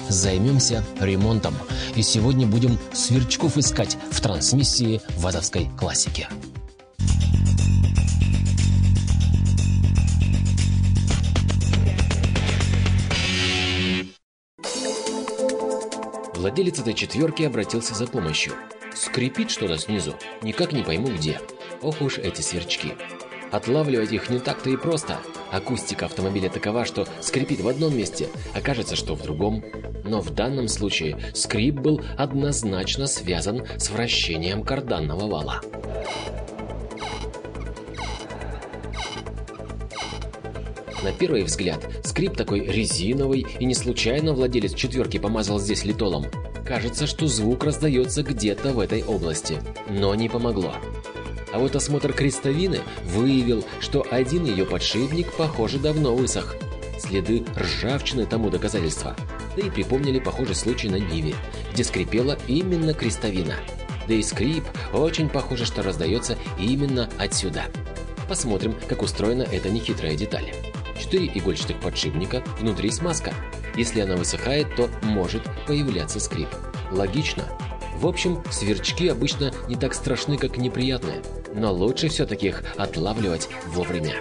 займемся ремонтом. И сегодня будем сверчков искать в трансмиссии вазовской классики. Владелец этой четверки обратился за помощью. Скрипит что-то снизу, никак не пойму где. Ох уж эти сверчки. Отлавливать их не так-то и просто. Акустика автомобиля такова, что скрипит в одном месте, а кажется, что в другом. Но в данном случае скрип был однозначно связан с вращением карданного вала. На первый взгляд, скрип такой резиновый, и не случайно владелец четверки помазал здесь литолом. Кажется, что звук раздается где-то в этой области, но не помогло. А вот осмотр крестовины выявил, что один ее подшипник, похоже, давно высох. Следы ржавчины тому доказательства. Да и припомнили похожий случай на Ниве, где скрипела именно крестовина. Да и скрип очень похоже, что раздается именно отсюда. Посмотрим, как устроена эта нехитрая деталь. 4 игольчатых подшипника, внутри смазка. Если она высыхает, то может появляться скрип. Логично. В общем, сверчки обычно не так страшны, как неприятные. Но лучше все-таки их отлавливать вовремя.